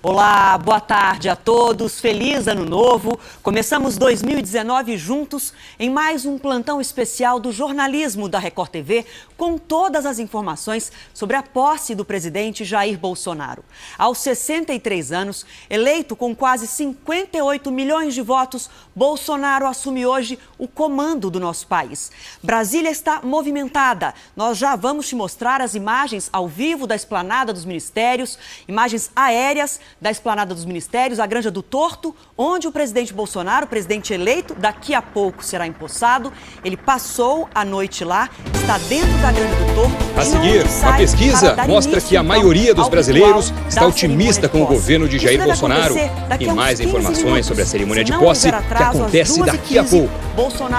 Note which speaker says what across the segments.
Speaker 1: Olá, boa tarde a todos, feliz ano novo. Começamos 2019 juntos em mais um plantão especial do jornalismo da Record TV com todas as informações sobre a posse do presidente Jair Bolsonaro. Aos 63 anos, eleito com quase 58 milhões de votos, Bolsonaro assume hoje o comando do nosso país. Brasília está movimentada. Nós já vamos te mostrar as imagens ao vivo da Esplanada dos Ministérios, imagens aéreas da Esplanada dos Ministérios, a Granja do Torto, onde o presidente Bolsonaro, o presidente eleito, daqui a pouco será empossado. Ele passou a noite lá, está dentro da Granja do Torto.
Speaker 2: A seguir, uma pesquisa mostra que a maioria dos brasileiros está otimista com o governo de Jair Bolsonaro. E mais informações sobre a cerimônia de posse que acontece daqui a pouco.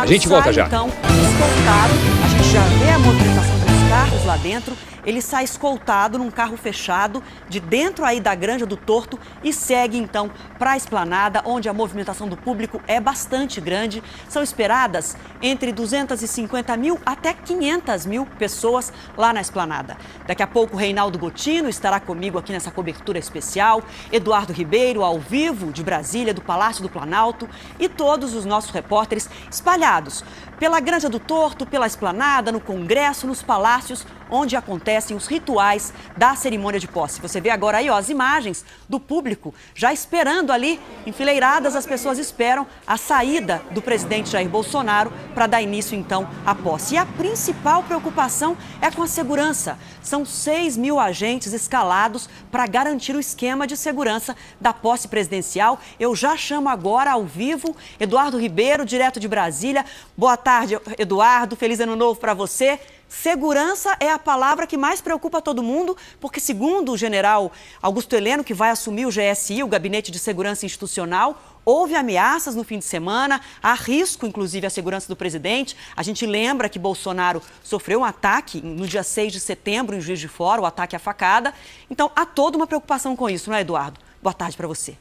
Speaker 2: A gente volta já.
Speaker 1: Então, escoltado, a gente já vê a movimentação dos carros lá dentro. Ele sai escoltado num carro fechado de dentro aí da Granja do Torto e segue então para a Esplanada, onde a movimentação do público é bastante grande. São esperadas entre 250 mil até 500 mil pessoas lá na Esplanada. Daqui a pouco, Reinaldo Gotino estará comigo aqui nessa cobertura especial, Eduardo Ribeiro ao vivo de Brasília, do Palácio do Planalto, e todos os nossos repórteres espalhados pela Granja do Torto, pela Esplanada, no Congresso, nos palácios, onde acontecem os rituais da cerimônia de posse. Você vê agora aí, ó, as imagens do público já esperando ali, enfileiradas, as pessoas esperam a saída do presidente Jair Bolsonaro para dar início, então, à posse. E a principal preocupação é com a segurança. São 6 mil agentes escalados para garantir o esquema de segurança da posse presidencial. Eu já chamo agora ao vivo Eduardo Ribeiro, direto de Brasília. Boa tarde, Eduardo. Feliz ano novo para você. Segurança é a palavra que mais preocupa todo mundo, porque segundo o general Augusto Heleno, que vai assumir o GSI, o Gabinete de Segurança Institucional, houve ameaças no fim de semana, há risco, inclusive, à segurança do presidente. A gente lembra que Bolsonaro sofreu um ataque no dia 6 de setembro, em Juiz de Fora, o ataque à facada. Então, há toda uma preocupação com isso, não é, Eduardo? Boa tarde para você.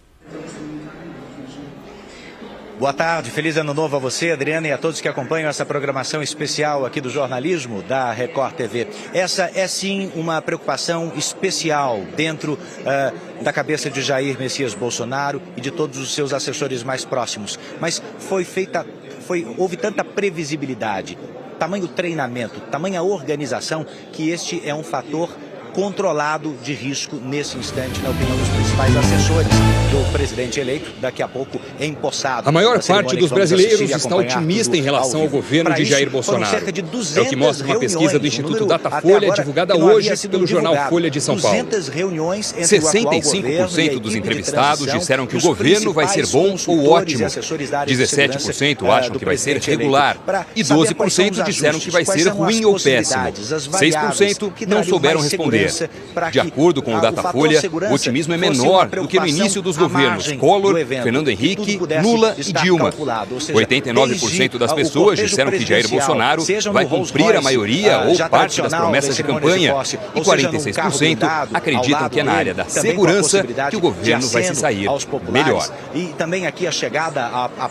Speaker 3: Boa tarde, feliz ano novo a você, Adriana, e a todos que acompanham essa programação especial aqui do jornalismo da Record TV. Essa é sim uma preocupação especial dentro da cabeça de Jair Messias Bolsonaro e de todos os seus assessores mais próximos. Mas houve tanta previsibilidade, tamanho treinamento, tamanha organização, que este é um fator controlado de risco nesse instante, na opinião dos principais assessores do presidente eleito, daqui a pouco empossado.
Speaker 2: A maior parte dos brasileiros está otimista em relação ao governo de Jair Bolsonaro. É o que mostra uma pesquisa do Instituto Datafolha, divulgada hoje pelo jornal Folha de São Paulo. 65% dos entrevistados disseram que o governo vai ser bom ou ótimo. 17% acham que vai ser regular. E 12% disseram que vai ser ruim ou péssimo. 6% não souberam responder. De acordo com o Datafolha, o otimismo é menor do que no início dos governos Collor, Fernando Henrique, Lula e Dilma. 89% das pessoas disseram que Jair Bolsonaro vai cumprir a maioria ou parte das promessas de campanha. E 46% acreditam que é na área da segurança que o governo vai se sair melhor.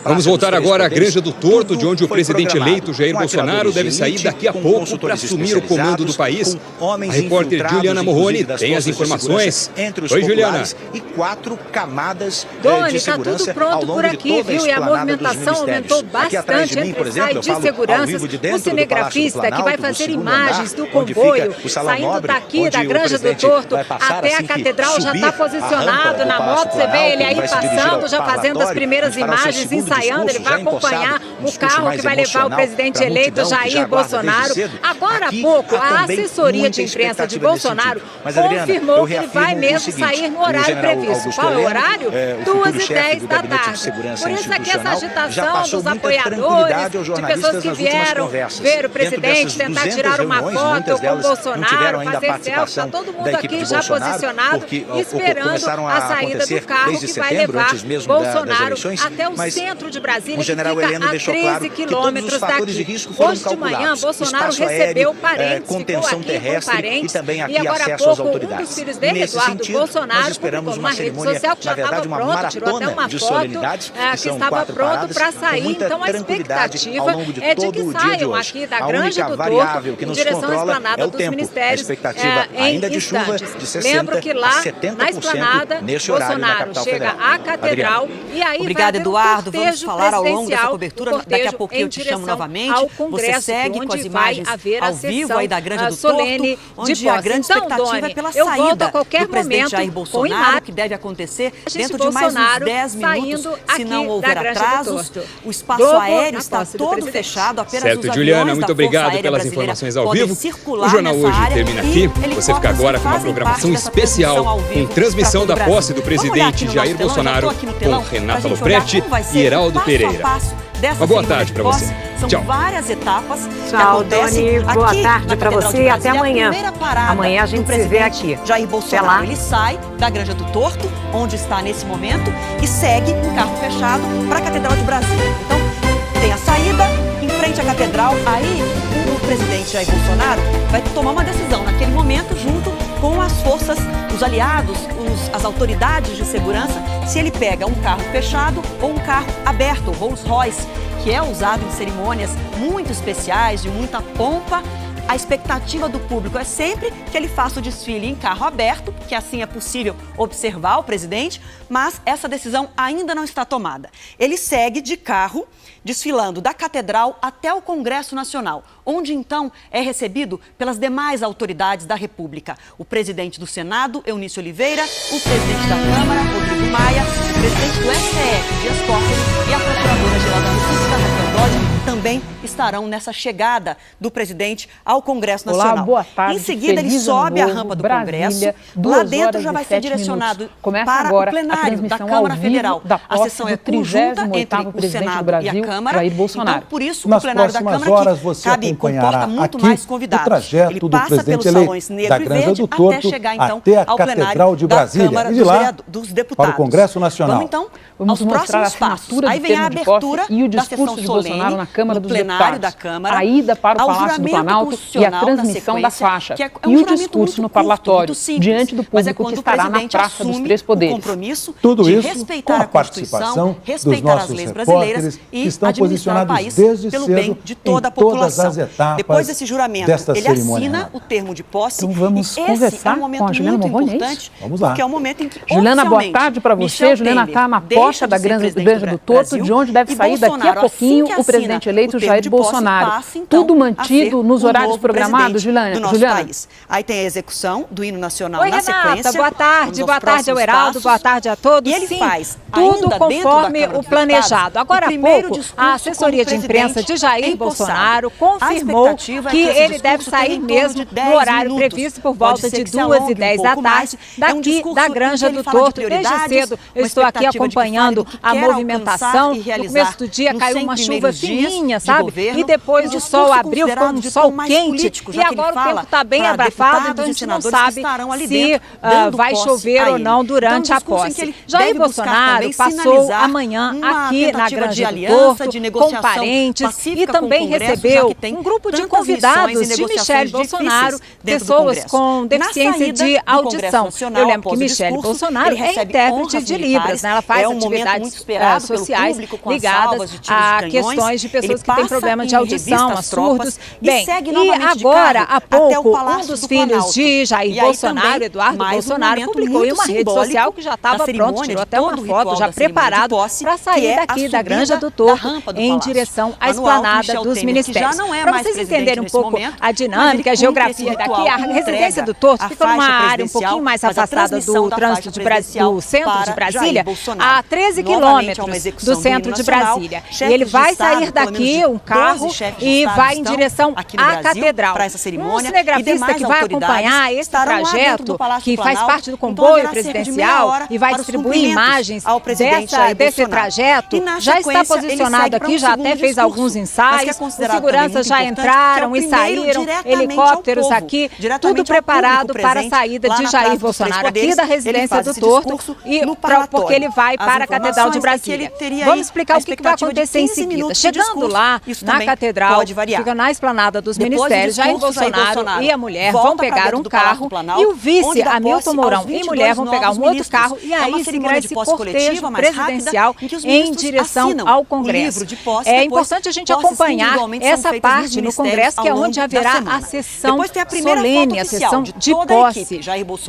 Speaker 2: Vamos voltar agora à Granja do Torto, de onde o presidente eleito Jair Bolsonaro deve sair daqui a pouco para assumir o comando do país. A repórter Juliana Morrone tem as informações. Oi, Juliana.
Speaker 3: E 4 camadas
Speaker 4: Doni,
Speaker 3: de segurança
Speaker 4: tá tudo pronto por aqui, viu? E a movimentação aumentou bastante entre sites de segurança. O cinegrafista que vai fazer imagens do comboio saindo daqui da Granja do Torto até a Catedral já está posicionado na moto. Você vê ele aí passando, já fazendo as primeiras imagens, ensaiando. Ele vai acompanhar o carro que vai levar o presidente eleito Jair Bolsonaro. Agora há pouco, a assessoria de imprensa de Bolsonaro confirmou que ele vai mesmo sair no horário previsto. Qual é o horário? 2h10 da tarde. Por isso aqui essa agitação dos apoiadores, de pessoas que vieram ver o presidente, tentar tirar uma foto com o Bolsonaro, fazer selfie. Está todo mundo aqui já posicionado, esperando a saída do carro que vai levar Bolsonaro até o centro de Brasília, que fica a 13 quilômetros daqui. Hoje de manhã, Bolsonaro recebeu parentes, ficou aqui com parentes, e agora há pouco, um dos filhos dele, Eduardo Bolsonaro, publicou numa rede social que já estava pronto, tirou até uma foto, que estava pronto para sair. Então a expectativa é de que saiam aqui da Granja do Torto em direção à esplanada dos ministérios em instantes. Lembro que lá na esplanada, Bolsonaro chega à Catedral e aí
Speaker 1: Obrigada, Eduardo. Vamos falar ao longo dessa cobertura. Daqui a pouquinho eu te chamo novamente. Você segue com as imagens ao vivo aí da Granja do Torto, onde a grande expectativa é pela saída do presidente Jair Bolsonaro, que deve acontecer dentro de mais uns 10 minutos, se não houver atrasos. O espaço aéreo está todo fechado, apenas os
Speaker 2: Juliana, muito obrigado pelas informações ao vivo. O Jornal Hoje termina aqui. Você fica agora com uma programação especial, com transmissão da posse do presidente Jair Bolsonaro, com Renata Lopretti e Heraldo Pereira. Uma boa tarde para você.
Speaker 1: São várias etapas.
Speaker 5: Tchau, Doni. Boa tarde para você e até amanhã. Amanhã a gente se vê aqui.
Speaker 1: Jair Bolsonaro, ele sai da Granja do Torto, onde está nesse momento, e segue em carro fechado para a Catedral de Brasília. Então, tem a saída em frente à Catedral. Aí, o presidente Jair Bolsonaro vai tomar uma decisão naquele momento, junto com as forças, os aliados, as autoridades de segurança, se ele pega um carro fechado ou um carro aberto, Rolls Royce, que é usado em cerimônias muito especiais, de muita pompa. A expectativa do público é sempre que ele faça o desfile em carro aberto, que assim é possível observar o presidente, mas essa decisão ainda não está tomada. Ele segue de carro, desfilando da Catedral até o Congresso Nacional, onde então é recebido pelas demais autoridades da República. O presidente do Senado, Eunício Oliveira, o presidente da Câmara, Rodrigo Maia, o presidente do STF, Dias Toffoli, e a Procuradora-Geral da República, Raquel Dodge, também estarão nessa chegada do presidente ao Congresso Nacional.
Speaker 6: Olá, boa tarde.
Speaker 1: Em seguida, ele sobe a rampa do Congresso. Lá dentro já vai ser direcionado para o plenário da Câmara Federal. A sessão é conjunta entre o Senado e a Câmara.
Speaker 6: Jair Bolsonaro.
Speaker 1: Então, por isso, o plenário da Câmara que comporta muito mais convidados.
Speaker 7: O trajeto do presidente eleito da Granja do Torto até a Catedral de Brasília. E de lá para o Congresso Nacional.
Speaker 1: Vamos então aos próximos passos. Aí vem a abertura
Speaker 6: e o
Speaker 1: da
Speaker 6: discurso
Speaker 1: sessão
Speaker 6: de Bolsonaro na Câmara
Speaker 1: do
Speaker 6: dos
Speaker 1: plenário
Speaker 6: Deputados,
Speaker 1: da Câmara,
Speaker 6: a ida para o Palácio do Planalto e a transmissão da faixa, e o discurso no parlatório, diante do público que estará na Praça dos Três Poderes.
Speaker 7: Tudo isso com a participação dos nossos repórteres que estão posicionados desde cedo em todas as etapas
Speaker 1: Depois desse juramento, ele assina o termo de posse.
Speaker 6: Então vamos conversar com a Juliana Morrone, é isso?
Speaker 7: Vamos lá.
Speaker 1: Porque é o momento em que,
Speaker 6: Juliana, boa tarde para você. Juliana está na porta da Granja do Torto, de onde deve sair daqui a pouquinho o presidente eleito Jair Bolsonaro. Tudo mantido nos horários programados, Juliana?
Speaker 1: Aí tem a execução do hino nacional
Speaker 4: na sequência. Boa tarde ao Heraldo, boa tarde a todos.
Speaker 1: E ele faz
Speaker 4: tudo conforme o planejado. Agora há pouco, a assessoria de imprensa de Jair Bolsonaro confirmou que ele deve sair mesmo no horário previsto por volta de 2h10 da tarde, daqui da Granja do Torto. Desde cedo eu estou aqui acompanhando a movimentação. No começo do dia caiu uma chuva fininha, sabe? E depois o sol abriu, ficou um sol quente. E agora o tempo está bem abafado, então a gente não sabe se vai chover ou não durante a posse. Jair Bolsonaro passou amanhã aqui na Granja do Torto com parentes e também recebeu um grupo de convidados de Michele Bolsonaro, pessoas com deficiência de audição. Eu lembro que Michele Bolsonaro é intérprete de Libras, né? Ela faz atividades sociais ligadas a questões de pessoas que têm problema de audição, a surdos. Bem, e agora, há pouco, um dos filhos de Jair Bolsonaro, Eduardo Bolsonaro, publicou em uma rede social que já estava pronto, tirou até uma foto já preparado para sair daqui da Granja do Torto em direção à esplanada dos ministérios. Para vocês entenderem um pouco a dinâmica, a geografia daqui, a residência do Torto fica numa área um pouquinho mais afastada do trânsito do centro de Brasília, a 13 quilômetros do centro de Brasília. E ele vai sair daqui, um carro, e vai em direção à Catedral. Um cinegrafista que vai acompanhar esse trajeto, que faz parte do comboio presidencial e vai distribuir imagens desse trajeto, já está posicionado aqui, já até fez alguns ensaios, os seguranças já entraram e saíram, helicópteros aqui, tudo preparado para a saída de Jair Bolsonaro aqui da residência do Torto, e porque ele vai para a Catedral de Brasília. Vamos explicar o que vai acontecer em seguida. Chegando chegando lá na catedral, fica na esplanada dos ministérios, Jair Bolsonaro e a mulher vão pegar um carro e o vice, Hamilton Mourão, e mulher vão pegar um outro carro e aí seguirá esse cortejo presidencial em direção ao Congresso. É importante a gente acompanhar essa parte no Congresso, que é onde haverá a sessão solene, a sessão de posse.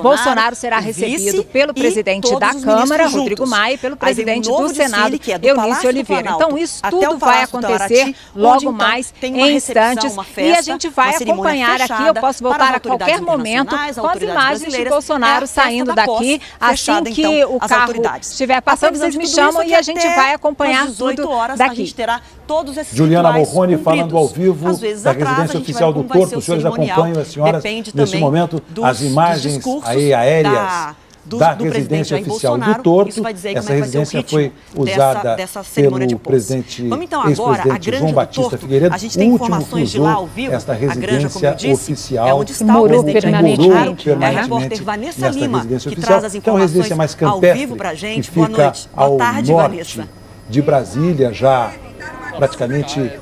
Speaker 4: Bolsonaro será recebido pelo presidente da Câmara, Rodrigo Maia, e pelo presidente do Senado, Eunício Oliveira. Então isso tudo vai acontecer logo mais em instantes e a gente vai acompanhar aqui. Eu posso voltar a qualquer momento com as imagens de Bolsonaro saindo daqui. Assim que o carro estiver passando, vocês me chamam e a gente vai acompanhar tudo daqui.
Speaker 7: Juliana Morrone falando ao vivo da residência oficial do Torto. Os senhores acompanham, as senhoras, nesse momento, as imagens aí aéreas da residência oficial do Torto. Essa residência foi usada pelo presidente, ex-presidente João Batista Figueiredo. O último que usou esta residência oficial.
Speaker 1: Morou permanentemente. É a repórter Vanessa Lima que traz as informações ao vivo para a gente.
Speaker 7: Boa noite. Ao norte de Brasília, já praticamente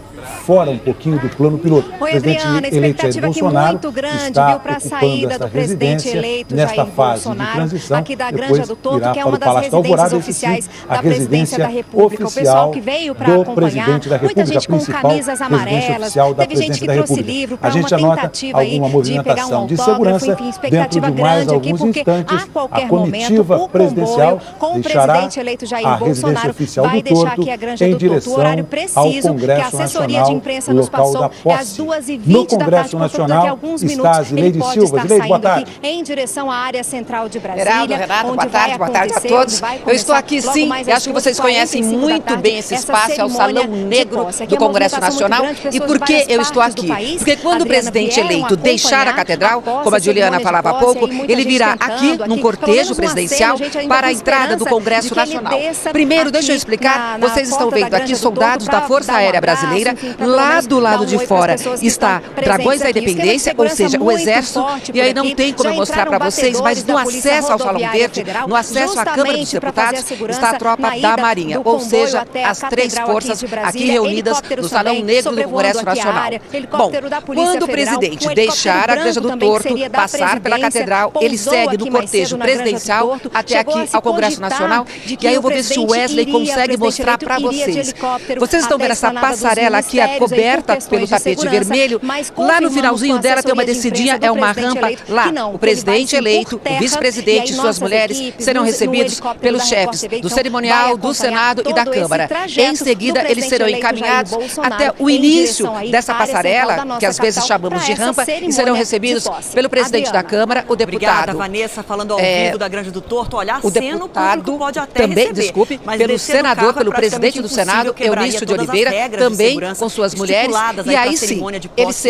Speaker 7: fora um pouquinho do plano piloto.
Speaker 4: Oi, Adriana, a expectativa aqui muito grande, viu, para a saída do presidente eleito Jair Bolsonaro, aqui da Granja do Torto, que é uma das residências oficiais da presidência da República. O pessoal que veio para acompanhar, muita gente com camisas amarelas, teve gente que trouxe livro para uma tentativa aí de pegar um autógrafo, enfim, expectativa grande aqui, porque a qualquer momento o comboio com o presidente eleito Jair Bolsonaro vai deixar aqui a Granja do Torto. O horário preciso que a assessoria de imprensa nos passou é às 2h20 da tarde, portanto, daqui a alguns minutos ele pode estar saindo aqui em direção à área central de Brasília.
Speaker 8: Renato, boa tarde a todos. Eu estou aqui sim, e acho que vocês conhecem muito bem esse espaço, é o Salão Negro do Congresso Nacional. E por que eu estou aqui? Porque quando o presidente eleito deixar a catedral, como a Juliana falava há pouco, ele virá aqui num cortejo presidencial para a entrada do Congresso Nacional. Primeiro, deixa eu explicar, vocês estão vendo aqui soldados da Força Aérea Brasileira. Lá do lado de fora está Dragões da Independência, ou seja, o Exército, e aí não tem como eu mostrar para vocês, mas no acesso ao Salão Verde, no acesso à Câmara dos Deputados, está a tropa da Marinha, ou seja, as três forças aqui reunidas no Salão Negro do Congresso Nacional. Bom, quando o presidente deixar a Granja do Torto, passar pela Catedral, ele segue no cortejo presidencial até aqui ao Congresso Nacional, e aí eu vou ver se o Wesley consegue mostrar para vocês. Vocês estão vendo essa passarela aqui, coberta pelo tapete vermelho. Lá no finalzinho dela tem uma descidinha, é uma rampa. Lá, o presidente eleito, o vice-presidente e suas mulheres serão recebidos pelos chefes do cerimonial, do Senado e da Câmara. Em seguida, eles serão encaminhados até o início dessa passarela, que às vezes chamamos de rampa, e serão recebidos pelo presidente da Câmara, o deputado.
Speaker 1: Obrigada, Vanessa, falando ao vivo da Granja do Torto. Olha,
Speaker 8: o deputado pode até também, receber, desculpe, pelo senador, pelo presidente do Senado, Eunício de Oliveira, também com suas mulheres, e aí sim, eles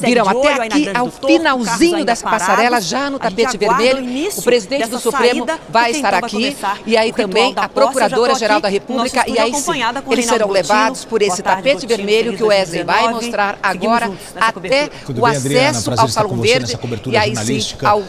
Speaker 8: virão até aqui ao finalzinho dessa passarela, já no tapete vermelho, o presidente do Supremo vai estar aqui, e aí também a Procuradora-Geral da República, e aí sim, eles serão levados por esse tapete vermelho que o Wesley vai mostrar agora até o acesso ao Salão Verde, e aí sim, ao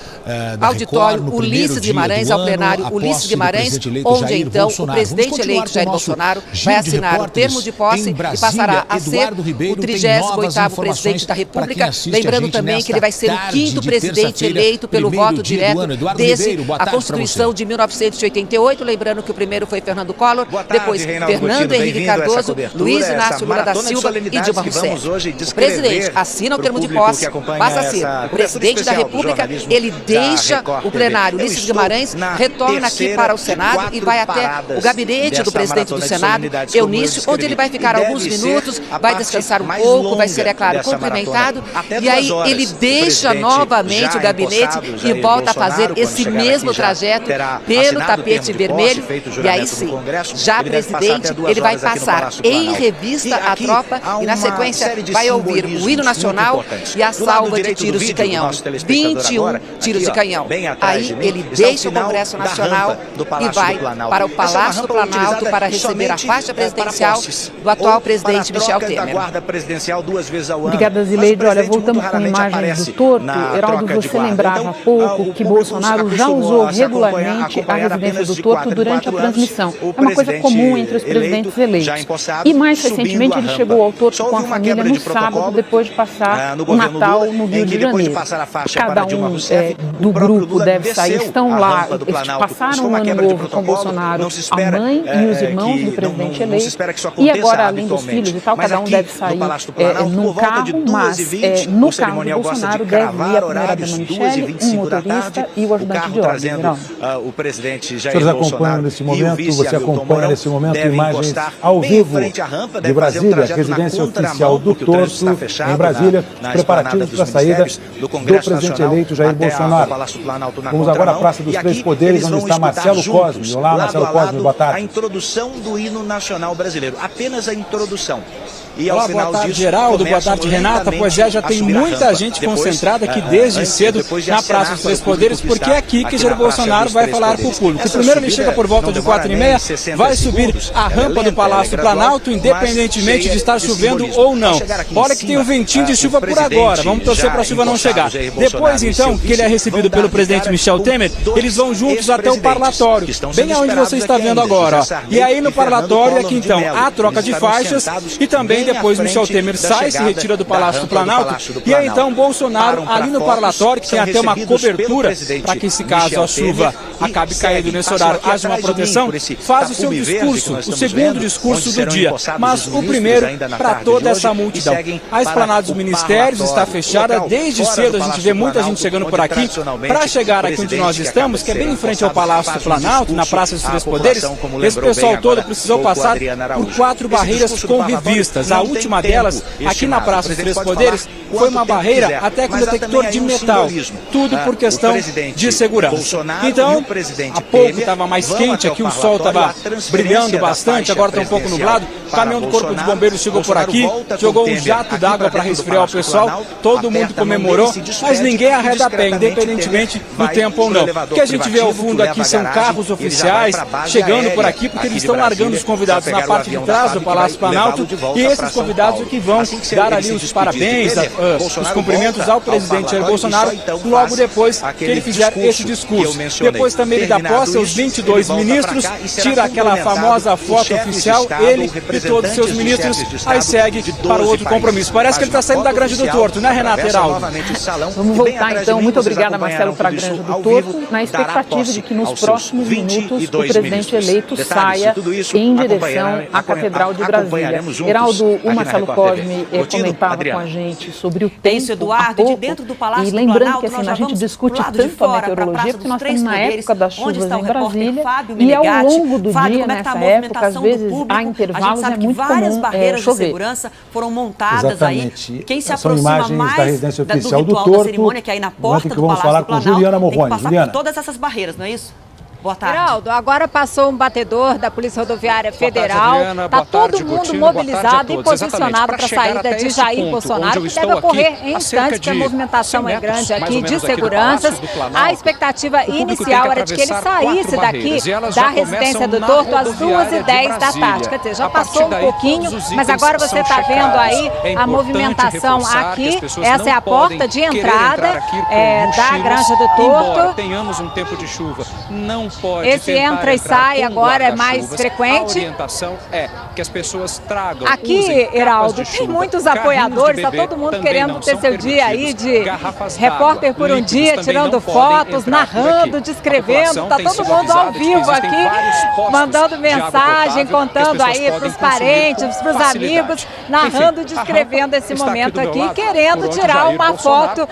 Speaker 8: auditório Ulisses Guimarães, ao plenário Ulisses Guimarães, onde então o presidente eleito Jair Bolsonaro vai assinar o termo de posse e passará a ser o 38º presidente da República, lembrando também que ele vai ser o 5º presidente eleito pelo voto direto desde a Constituição de 1988, lembrando que o primeiro foi Fernando Collor, depois Fernando Henrique Cardoso, Luiz Inácio Lula da Silva e Dilma Rousseff. O presidente assina o termo de posse, passa a ser o presidente da República, ele deixa o plenário Ulisses Guimarães, retorna aqui para o Senado e vai até o gabinete do presidente do Senado, Eunício, onde ele vai ficar alguns minutos, vai descansar um pouco, vai ser, é claro, cumprimentado, e aí ele deixa novamente o gabinete e volta a fazer esse mesmo trajeto pelo tapete vermelho, e aí sim, já presidente, ele vai passar em revista a tropa e na sequência vai ouvir o hino nacional e a salva de tiros de canhão, 21 tiros de canhão. Aí ele deixa o Congresso Nacional e vai para o Palácio do Planalto para receber a faixa presidencial do atual presidente presidente Michel Temer.
Speaker 3: Da guarda presidencial 2 vezes ao ano.
Speaker 6: Obrigada, Zileide. Olha, voltando com imagens do torto, Heraldo, você lembrava há pouco que Bolsonaro já usou regularmente a residência do torto durante a transmissão. É uma coisa comum entre os presidentes eleitos. E mais recentemente ele chegou ao torto com a família no sábado, depois de passar o Natal no Rio de Janeiro. Cada um do grupo deve sair, estão lá, eles passaram o ano novo com Bolsonaro, a mãe e os irmãos do presidente eleito, e agora, além dos filhos e tal, cada um deve sair num carro, mas no carro de Bolsonaro deve ir a primeira-dama Michele, um motorista e o ajudante de ordem.
Speaker 3: O presidente
Speaker 7: Jair Bolsonaro nesse momento, você acompanha nesse momento imagens ao vivo de Brasília, residência oficial do torto em Brasília, preparativos para a saída do presidente eleito Jair Bolsonaro. Vamos agora à Praça dos Três Poderes, onde está Marcelo Cosme. Olá, Marcelo Cosme, boa tarde.
Speaker 3: A introdução do hino nacional brasileiro, apenas a introdução.
Speaker 9: Olá, boa tarde, Geraldo, boa tarde, Renata. Pois já tem muita gente concentrada aqui desde cedo na Praça dos Três Poderes, porque é aqui que Jair Bolsonaro vai falar para o público. Primeiro ele chega por volta de 4h30, vai subir a rampa do Palácio do Planalto, independentemente de estar chovendo ou não. Olha que tem um ventinho de chuva por agora, vamos torcer para a chuva não chegar. Depois, então, que ele é recebido pelo presidente Michel Temer, eles vão juntos até o parlatório, bem aonde você está vendo agora. E aí no parlatório é que então há troca de faixas e também depois Michel Temer sai, se retira do Palácio do Planalto, e aí então Bolsonaro ali no parlatório, que tem até uma cobertura para que, se caso a chuva acabe caindo nesse horário, haja uma proteção, faz o seu discurso, o segundo discurso do dia, mas o primeiro para toda essa multidão. A esplanada dos ministérios está fechada, desde cedo a gente vê muita gente chegando por aqui, para chegar aqui onde nós estamos, que é bem em frente ao Palácio do Planalto, na Praça dos Três Poderes, esse pessoal todo precisou passar por 4 barreiras com revistas. A última delas, aqui na Praça dos Três Poderes, foi uma barreira até com detector de metal. Tudo por questão de segurança. Então, há pouco estava mais quente, aqui o sol estava brilhando bastante, agora está um pouco nublado. O caminhão do Corpo de Bombeiros chegou por aqui, jogou um jato d'água para resfriar o pessoal, todo mundo comemorou, mas ninguém arreda a pé, independentemente do tempo ou não. O que a gente vê ao fundo aqui são carros oficiais chegando por aqui, porque eles estão largando os convidados na parte de trás do Palácio Planalto, e esses convidados que vão dar ali os parabéns, os cumprimentos ao presidente Jair Bolsonaro, logo depois que ele fizer esse discurso. Depois também ele dá posse aos 22 ministros, tira aquela famosa foto oficial, ele e todos os seus ministros, aí segue para o outro compromisso. Parece que ele está saindo da Granja do Torto, né, Renata Heraldo?
Speaker 6: Vamos voltar então. Muito obrigada, Marcelo, para a Granja do Torto, na expectativa de que nos próximos minutos o presidente eleito saia em direção à Catedral de Brasília. Heraldo, o Marcelo Cosme comentava com a gente sobre o tempo
Speaker 1: Eduardo, de dentro do Palácio
Speaker 6: e lembrando que assim, a gente discute tanto a meteorologia, porque nós estamos na época das chuvas em Brasília, e ao longo do dia, nessa época, às vezes há intervalos, é muito comum chover.
Speaker 1: Segurança foram montadas.
Speaker 7: Exatamente.
Speaker 1: Aí. Quem se
Speaker 7: São
Speaker 1: aproxima
Speaker 7: imagens
Speaker 1: mais
Speaker 7: da residência oficial do
Speaker 1: ritual
Speaker 7: Torto,
Speaker 1: da cerimônia, que é aí na porta do Palácio do Planalto,
Speaker 7: Juliana Morrone.
Speaker 1: tem que passar por todas essas barreiras, não é isso? Boa tarde.
Speaker 4: Geraldo, agora passou um batedor da Polícia Rodoviária Federal. Está todo mundo mobilizado e posicionado para a saída de Jair Bolsonaro, que deve ocorrer em instantes, porque a movimentação é grande aqui de seguranças. A expectativa inicial era de que ele saísse daqui da residência do Torto às 2h10 da tarde. Quer dizer, já passou um pouquinho, mas agora você está vendo aí a movimentação aqui. Essa é a porta de entrada da Granja do Torto.
Speaker 9: Tenhamos um tempo de chuva, não pode.
Speaker 4: Esse entra e sai agora é mais frequente.
Speaker 9: A orientação é que as pessoas tragam.
Speaker 4: Aqui, Heraldo, tem muitos apoiadores, está todo mundo querendo ter seu dia aí de repórter por um dia, tirando fotos, narrando, descrevendo. Está todo mundo ao vivo aqui, mandando mensagem, contando aí para os parentes, para os amigos, narrando, descrevendo esse momento aqui, querendo tirar uma foto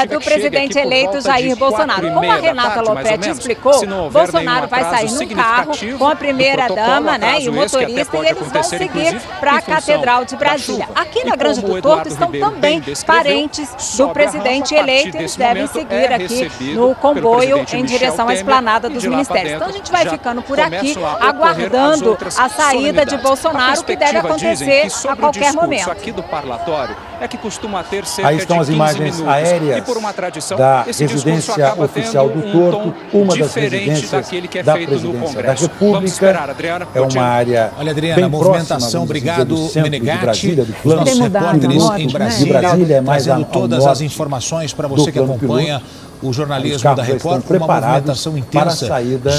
Speaker 4: do presidente eleito Jair Bolsonaro. Como a Renata Lopetti explicou, Bolsonaro vai sair num carro com a primeira-dama, né, e o motorista, e eles vão seguir para a Catedral de Brasília. Aqui na Granja do Torto estão também parentes do presidente eleito, eles devem seguir aqui no comboio em direção à esplanada dos ministérios. Então a gente vai ficando por aqui, aguardando a saída de Bolsonaro, que deve acontecer a qualquer momento.
Speaker 9: Aqui do parlatório é que costuma ter cerca
Speaker 7: Aí estão
Speaker 9: de
Speaker 7: as
Speaker 9: 15
Speaker 7: imagens
Speaker 9: minutos.
Speaker 7: aéreas
Speaker 9: E por uma tradição,
Speaker 7: da
Speaker 9: esse
Speaker 7: residência oficial do Torto, uma das residências
Speaker 9: daquele que é
Speaker 7: da
Speaker 9: feito no
Speaker 7: presidência
Speaker 9: Congresso.
Speaker 7: da República.
Speaker 9: Vamos esperar, Adriana.
Speaker 7: É uma área
Speaker 3: Olha, Adriana,
Speaker 7: bem
Speaker 3: a movimentação, obrigado,
Speaker 7: Menegatti, de Brasília, do plano
Speaker 3: nossos repórteres em Brasília,
Speaker 7: de Brasília é mais
Speaker 3: trazendo todas as informações para você que acompanha o jornalismo da Record, com uma movimentação intensa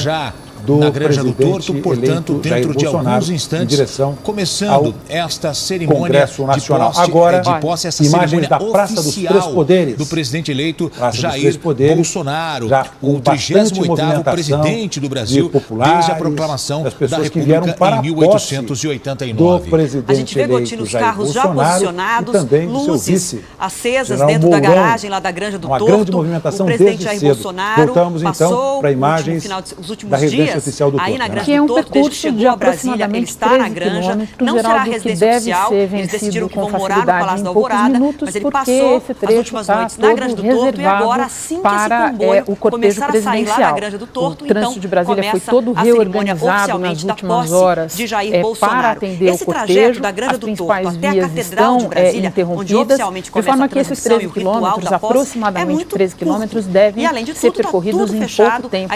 Speaker 3: já na Granja do Torto, portanto, dentro de alguns instantes, começando esta cerimônia de posse, essa cerimônia
Speaker 7: da Praça dos Três Poderes
Speaker 3: do presidente eleito Jair Bolsonaro, o 38º presidente do Brasil desde a proclamação da República em 1889.
Speaker 1: A gente vê, Gotino, os carros já posicionados, luzes acesas dentro da garagem lá da Granja do Torto.
Speaker 7: Uma grande movimentação
Speaker 1: o presidente Jair Bolsonaro passou
Speaker 7: para imagens
Speaker 1: os últimos dias
Speaker 7: oficial do
Speaker 1: aí na
Speaker 7: Torto,
Speaker 1: Granja
Speaker 6: que é um
Speaker 1: do Torto,
Speaker 6: percurso de aproximadamente
Speaker 1: ele está na Granja, não será residência oficial, eles decidiram que vão morar no Palácio da Alvorada, mas ele passou as últimas noites na Granja do Torto e agora, assim que esse comboio começar a sair lá da Granja do Torto, então
Speaker 6: de Brasília foi todo reorganizado nas últimas horas
Speaker 1: de Jair Bolsonaro.
Speaker 6: Para atender
Speaker 1: esse
Speaker 6: o cortejo,
Speaker 1: trajeto da Granja do Torto até a Catedral de Brasília, onde oficialmente começa a transmissão e o ritual da posse,
Speaker 6: aproximadamente 13 quilômetros, devem ser percorridos em pouco tempo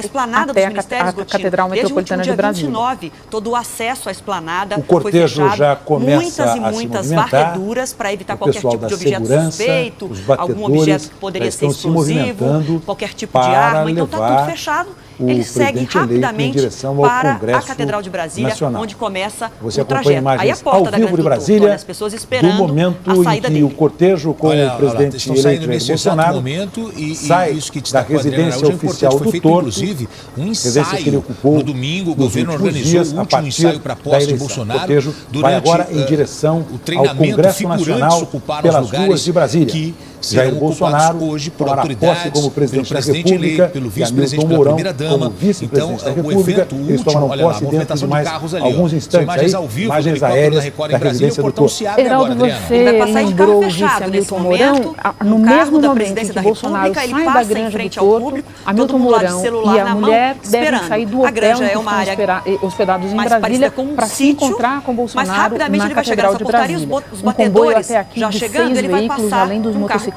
Speaker 6: até a Catedral Metropolitana de Brasília.
Speaker 1: Todo o acesso à esplanada
Speaker 7: o cortejo
Speaker 1: foi fechado,
Speaker 7: já começa
Speaker 1: muitas varreduras para evitar qualquer tipo de objeto suspeito, algum objeto que poderia ser explosivo, qualquer tipo de arma, então está tudo fechado. Ele segue rapidamente para a Catedral de Brasília, onde começa o trajeto. Aí a porta da Granja do Torto, as pessoas esperando
Speaker 7: a saída dele. O cortejo com o presidente eleito Jair Bolsonaro sai da residência oficial do Torto, residência que ele ocupou
Speaker 3: no domingo. O governo organizou o último ensaio para a posse de Bolsonaro.
Speaker 7: O cortejo vai agora em direção ao Congresso Nacional pelas ruas de Brasília. Jair Bolsonaro
Speaker 3: hoje por
Speaker 7: tomará posse como presidente da República,
Speaker 3: pelo
Speaker 7: e Hamilton Mourão como vice-presidente da República. Eles tomarão posse dentro de mais alguns instantes. Aí, imagens aéreas da residência do Torto.
Speaker 6: Heraldo, você lembrou o vice Hamilton Mourão? No mesmo momento em que Bolsonaro sai da Granja do Torto, Hamilton Mourão e a mulher devem sair do hotel em que estão hospedados em Brasília para se encontrar com Bolsonaro na Catedral de Brasília. Um comboio até aqui de 6 veículos, além dos motociclistas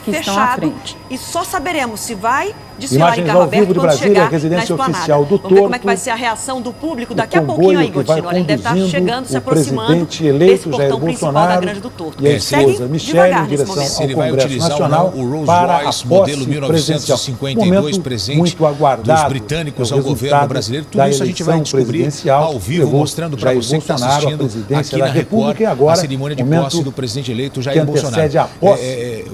Speaker 6: que estão à frente.
Speaker 1: E só saberemos se vai desfilar em carro aberto quando chegar na esplanada. Vamos ver como é que vai ser a reação do público daqui a pouquinho aí, Gotino. Olha, ele deve estar chegando, se aproximando desse portão principal da Granja do Torto.
Speaker 7: E a esposa Michele em direção ao Congresso Nacional para a posse presidencial. Momento muito aguardado
Speaker 3: dos britânicos ao governo brasileiro. Tudo isso a gente vai descobrir ao vivo, mostrando para você que está assistindo aqui na Record a cerimônia de posse do presidente eleito Jair Bolsonaro.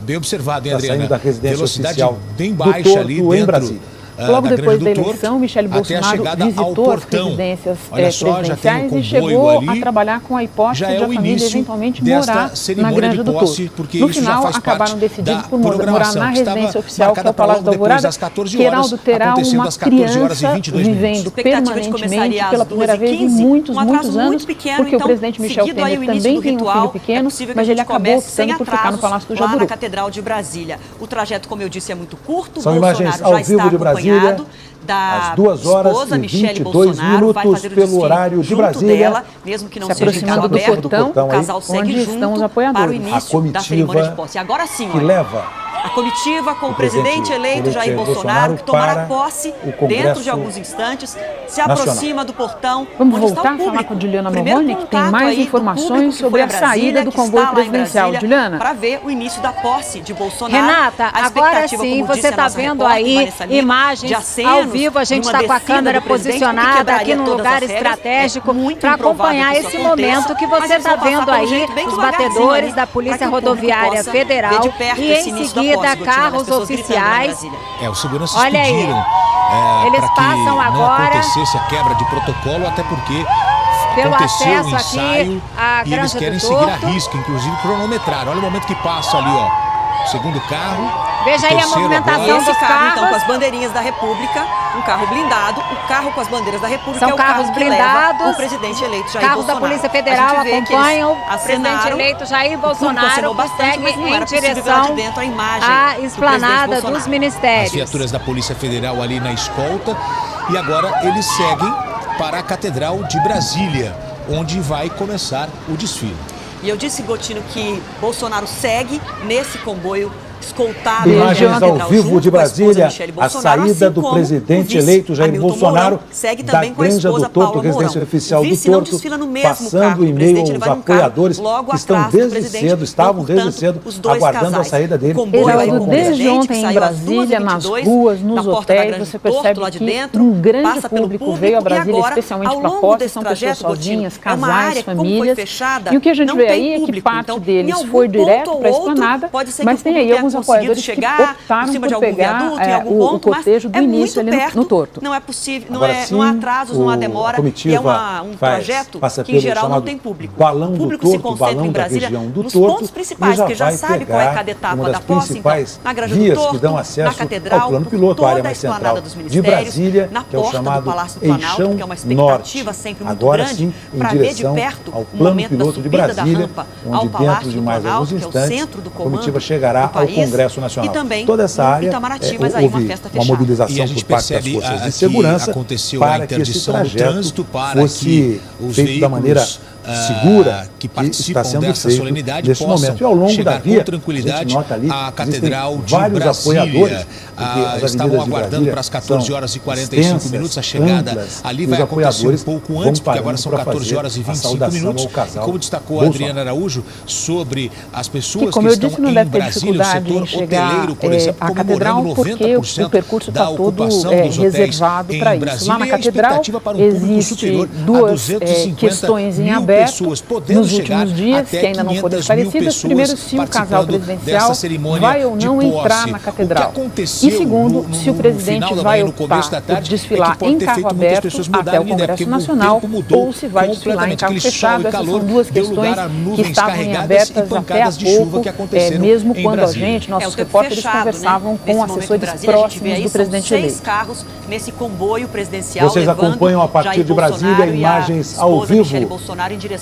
Speaker 3: Bem observado, hein, Adriana? Velocidade bem baixa ali dentro.
Speaker 6: Logo depois da eleição, Michele Bolsonaro visitou as residências presidenciais e chegou a trabalhar com a hipótese de a família eventualmente morar na Granja do Torto. No final, acabaram decididos por morar na residência oficial, que é o Palácio da Alvorada, que Heraldo terá uma criança vivendo permanentemente pela primeira vez em muitos anos, porque o presidente Michel Temer também tem um filho pequeno, mas ele acabou optando por ficar no Palácio do Jaburu.
Speaker 1: Na Catedral de Brasília. O trajeto, como eu disse, é muito curto.
Speaker 7: São imagens ao vivo de Brasília.
Speaker 1: Da
Speaker 7: às 2 horas
Speaker 1: esposa,
Speaker 7: e
Speaker 1: Michele
Speaker 7: 22 minutos pelo horário de Brasília.
Speaker 1: Dela, mesmo que não seja em carro aberto, o casal segue junto para o início da cerimônia de posse. Agora sim,
Speaker 7: que leva
Speaker 1: a comitiva com o presidente eleito Jair Bolsonaro, que tomará posse dentro de alguns instantes, se aproxima do portão.
Speaker 6: Vamos voltar a falar com a Juliana Morrone, que tem mais informações sobre a saída do comboio presidencial. Juliana?
Speaker 1: Para ver o início da posse de Bolsonaro.
Speaker 4: Renata, agora sim, você está vendo aí imagens ao vivo. A gente está com a câmera posicionada aqui num lugar estratégico para acompanhar esse momento que você está vendo aí, os batedores da Polícia Rodoviária Federal e em seguida carros oficiais.
Speaker 3: Os seguranças pediram
Speaker 4: eles passam agora,
Speaker 3: não acontecesse a quebra de protocolo, até porque
Speaker 4: pelo
Speaker 3: aconteceu
Speaker 4: acesso
Speaker 3: o ensaio
Speaker 4: aqui
Speaker 3: e eles querem seguir a risca, inclusive cronometrar. Olha o momento que passa ali, ó. O segundo carro.
Speaker 4: Veja aí a movimentação dos carros.
Speaker 1: Então, com as bandeirinhas da República, um carro blindado, o carro com as bandeiras da República
Speaker 4: são
Speaker 1: é o
Speaker 4: carros
Speaker 1: carro
Speaker 4: blindados.
Speaker 1: Que leva o presidente eleito Jair
Speaker 4: Bolsonaro. Carros da Polícia Federal acompanham o presidente eleito Jair Bolsonaro, que segue em direção à esplanada dos ministérios.
Speaker 3: As viaturas da Polícia Federal ali na escolta. E agora eles seguem para a Catedral de Brasília, onde vai começar o desfile.
Speaker 1: E eu disse, Gotino, que Bolsonaro segue nesse comboio escoltado.
Speaker 7: Imagens ao vivo de Brasília, a saída do presidente eleito Jair Bolsonaro da Granja do Torto, residência oficial do Torto, passando em meio aos apoiadores que estão desde cedo, estavam desde cedo aguardando a saída dele.
Speaker 6: Geraldo, desde ontem em Brasília, nas ruas, nos hotéis, você percebe que um grande público veio a Brasília especialmente para posse, são pessoas sozinhas, casais, famílias, e o que a gente vê aí é que parte deles foi direto para a esplanada, mas tem aí alguns apoiadores que optaram por pegar o cortejo do início ali no Torto.
Speaker 1: Não é possível, não há atrasos, não há demora, e é um projeto que em geral não tem público. O público se concentra em Brasília nos pontos principais, porque já sabe qual é cada etapa da posse, então, na Granja do Torto, na Catedral, toda a esplanada dos ministérios, na porta do Palácio do Planalto, que é uma expectativa sempre muito grande, para ver de perto o momento da subida da rampa ao Palácio do Planalto, que é o centro do comando do país.
Speaker 7: Congresso Nacional.
Speaker 1: E também
Speaker 7: toda essa área
Speaker 1: Itamaraty, mas aí uma festa fechada.
Speaker 7: Uma mobilização por parte das forças de segurança para que esse trajeto fosse feito da maneira segura
Speaker 10: que participam
Speaker 7: está sendo
Speaker 10: dessa
Speaker 7: feito
Speaker 10: solenidade
Speaker 7: nesse momento. E ao longo da via, a gente nota ali
Speaker 10: a Catedral de
Speaker 7: vários
Speaker 10: Brasília.
Speaker 7: apoiadores.
Speaker 10: Estavam aguardando para as 14 horas e 45 minutos a chegada.
Speaker 7: Amplas,
Speaker 10: ali vai acontecer um pouco antes, porque agora são 14 horas e 25 minutos. E como destacou a Adriana Araújo, sobre as pessoas que estão em Brasília, o setor hoteleiro, por exemplo, comemorando 90% da ocupação dos hotéis em Brasília.
Speaker 6: Lá na Catedral existe duas questões em aberto nos últimos dias, que ainda não foram esclarecidas. Primeiro, se o casal presidencial vai ou não entrar na Catedral. E segundo, se o presidente vai optar por desfilar em carro aberto até o Congresso Nacional ou se vai desfilar em carro fechado. Essas são duas questões que estavam em abertas até há pouco, mesmo quando a gente, nossos repórteres, conversavam com assessores próximos do presidente eleito.
Speaker 1: 6 carros nesse comboio presidencial.
Speaker 7: Vocês acompanham a partir de Brasília imagens ao vivo.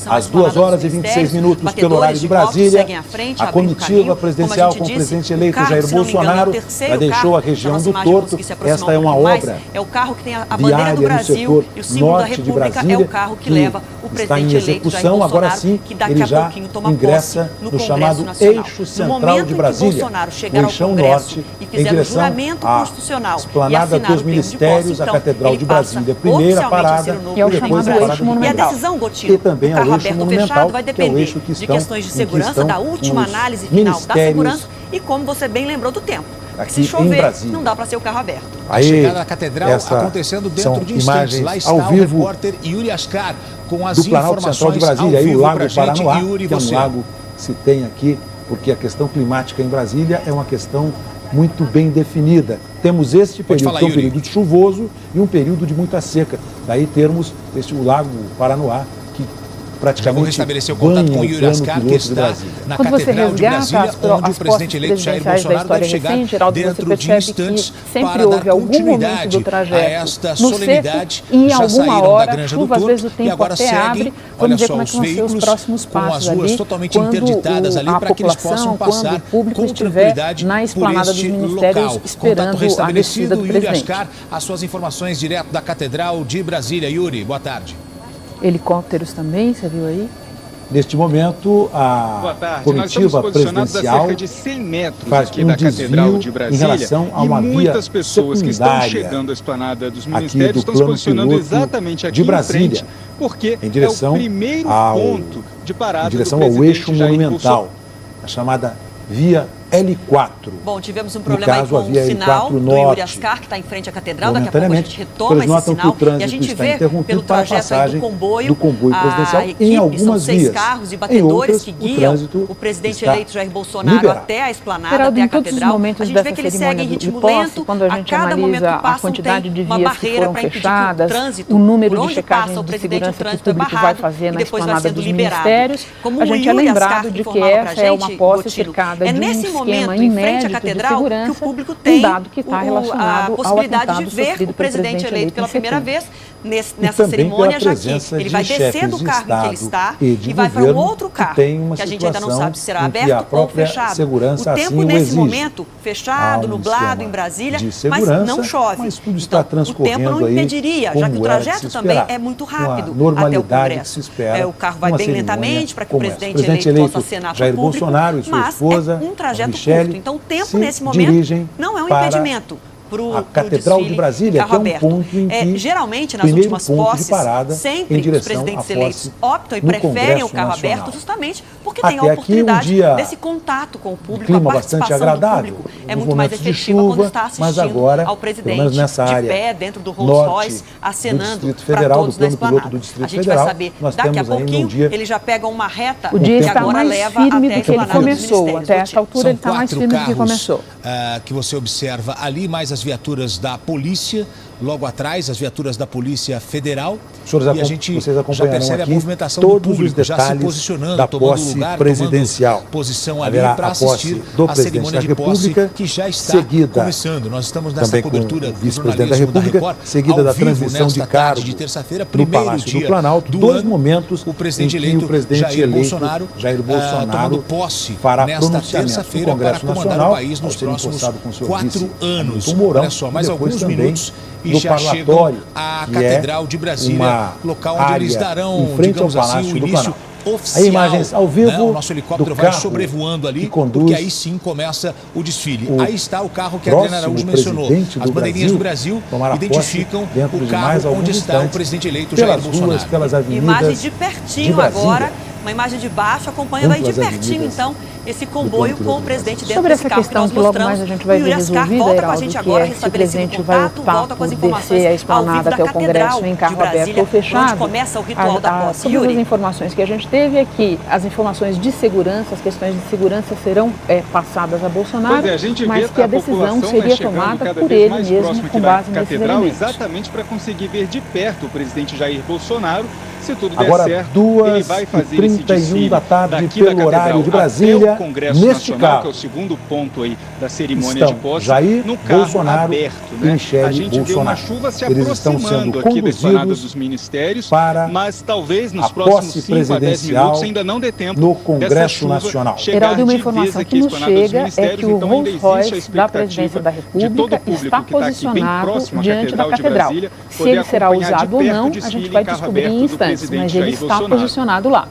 Speaker 7: Às 2 horas e 26 minutos pelo horário de Brasília, a comitiva presidencial com o presidente eleito Jair Bolsonaro já deixou a região do Torto. Esta é uma obra viária no setor norte de Brasília, que está em execução. Agora sim, ele já ingressa no chamado Eixo Central de Brasília, o eixão norte, em direção à esplanada dos ministérios, a Catedral de Brasília, primeira parada,
Speaker 6: e depois a parada
Speaker 1: e a decisão, Gotino,
Speaker 7: e também
Speaker 1: o carro aberto ou fechado vai depender de questões de segurança, da última análise final da segurança e, como você bem lembrou, do tempo. Se chover, não dá para ser o carro aberto.
Speaker 10: A chegada à Catedral acontecendo dentro de instantes. Lá está o repórter Yuri Ascar com as
Speaker 7: do Planalto Central de Brasília, aí o Lago Paranoá, que é um lago que se tem aqui, porque a questão climática em Brasília é uma questão muito bem definida. Temos este período, que é um período chuvoso e um período de muita seca. Daí termos o Lago Paranoá, que praticamente
Speaker 10: restabelecer o contato com o Yuri Ascar, que está na Catedral de Brasília, onde o presidente eleito Jair Bolsonaro deve chegar dentro de instantes para dar continuidade a esta solenidade. Já saíram da Granja do Torto e agora seguem, olha só, os veículos com as ruas totalmente interditadas ali para que eles possam passar com tranquilidade por este local. Contato restabelecido, Yuri Ascar, as suas informações direto da Catedral de Brasília. Yuri, boa tarde.
Speaker 6: Helicópteros também, você viu aí?
Speaker 7: Neste momento, a comitiva presidencial
Speaker 11: cerca de 100 metros
Speaker 7: faz
Speaker 11: aqui da Catedral de Brasília,
Speaker 7: em relação a uma
Speaker 11: muitas
Speaker 7: via
Speaker 11: pessoas que estão chegando à esplanada dos ministérios estão se posicionando exatamente aqui em frente, porque
Speaker 7: em direção
Speaker 11: é o primeiro ponto de parada
Speaker 7: em direção ao eixo monumental, a chamada via L4.
Speaker 1: Bom, tivemos um problema aí com o sinal do Yuri Ascar, que está em frente à Catedral. Daqui a pouco a gente retoma esse sinal e a gente vê pelo trajeto aí do comboio
Speaker 7: presidencial
Speaker 1: a equipe, são 6 carros e batedores que guiam o presidente eleito Jair Bolsonaro até a esplanada, até a Catedral. A gente vê que ele segue em ritmo lento, a cada momento que passa tem uma barreira para impedir que o trânsito,
Speaker 6: o número
Speaker 1: por
Speaker 6: de
Speaker 1: onde
Speaker 6: checagens
Speaker 1: passa o
Speaker 6: de
Speaker 1: presidente, o
Speaker 6: segurança que o
Speaker 1: trânsito é
Speaker 6: público vai
Speaker 1: barrado
Speaker 6: fazer
Speaker 1: e
Speaker 6: na
Speaker 1: depois vai
Speaker 6: esplanada
Speaker 1: sendo
Speaker 6: dos
Speaker 1: liberado.
Speaker 6: ministérios.
Speaker 1: Como
Speaker 6: A
Speaker 1: o
Speaker 6: gente é
Speaker 1: Yuri
Speaker 6: lembrado
Speaker 1: Ascar
Speaker 6: de que
Speaker 1: informava pra
Speaker 6: essa é uma
Speaker 1: gente,
Speaker 6: posse
Speaker 1: Gotino,
Speaker 6: cercada
Speaker 1: é
Speaker 6: de um
Speaker 1: nesse momento momento, em frente à catedral, que o público tem a possibilidade de ver o presidente eleito pela primeira vez. Nessa cerimônia, já que ele vai descer do carro em que ele está e vai para um outro carro, que a gente ainda não sabe se será aberto ou fechado. O tempo nesse momento, fechado, nublado em Brasília, mas não chove. Então, o tempo não impediria, já que o trajeto também é muito rápido até o Congresso. O carro vai bem lentamente para que o presidente eleito possa acenar para o público, mas é um trajeto curto. Então, o tempo nesse momento não é um impedimento.
Speaker 7: A Catedral de Brasília, que é um ponto em que,
Speaker 1: geralmente, nas últimas posses, sempre os presidentes eleitos optam e preferem o carro aberto justamente porque tem a oportunidade desse contato com o público, a participação do público é muito mais efetiva quando está assistindo ao presidente de pé dentro do Rolls Royce, acenando para todos na esplanada. A gente vai saber daqui a pouquinho, ele já pega uma reta que agora leva até a esplanada dos ministérios.
Speaker 6: Até esta altura ele está mais firme do que começou.
Speaker 10: Que você observa ali, mais as viaturas da polícia, logo atrás as viaturas da Polícia Federal.
Speaker 7: E a gente já percebe a movimentação do público já se posicionando, da posse presidencial.
Speaker 10: Posição ali para assistir a cerimônia de posse que já está começando. Nós estamos nessa cobertura do
Speaker 7: vice-presidente da República, seguida da transmissão de cargo
Speaker 10: de terça-feira,
Speaker 7: no Palácio do Planalto, dois momentos
Speaker 10: o presidente eleito Jair Bolsonaro tomando posse nesta terça-feira para comandar o país nos próximos 4 anos. Olha só, mais alguns minutos e já chegam à Catedral de Brasília, local onde eles darão, digamos assim, o início oficial.
Speaker 7: Imagens ao vivo,
Speaker 10: o nosso helicóptero vai sobrevoando ali, porque aí sim começa o desfile. Aí está o carro que a Adriana Araújo mencionou. As bandeirinhas do Brasil identificam o carro onde está o presidente eleito Jair Bolsonaro.
Speaker 1: Imagens de pertinho agora. Uma imagem de baixo, acompanhando aí de pertinho, então, esse comboio com o presidente dentro desse carro que nós mostramos. O Yuri Ascar volta com a gente agora, restabelecendo o contato, volta com as informações ao vivo da Catedral de Brasília, onde começa o ritual da posse.
Speaker 6: Todas as informações que a gente teve aqui, as informações de segurança, as questões de segurança serão passadas a Bolsonaro, mas que a decisão seria tomada por ele mesmo, com base nesses elementos.
Speaker 11: Exatamente para conseguir ver de perto o presidente Jair Bolsonaro. Se tudo
Speaker 7: agora,
Speaker 11: der certo, ele vai fazer esse
Speaker 7: 2h31 da tarde, pelo horário de Brasília,
Speaker 11: o Congresso Nacional, que é o segundo ponto aí da cerimônia de posse,
Speaker 7: Jair
Speaker 11: no carro
Speaker 7: Bolsonaro
Speaker 11: aberto,
Speaker 7: e Michele
Speaker 11: A gente vê uma chuva se aproximando aqui da esplanada dos ministérios, mas talvez nos próximos 5 a 10 minutos ainda não dê tempo
Speaker 7: no Congresso Nacional.
Speaker 6: Heraldo, uma informação que nos chega é que o Rolls Royce da presidência da República está posicionado diante da Catedral. Se ele será usado ou não, a gente vai descobrir em instantes. Mas ele está posicionado lá.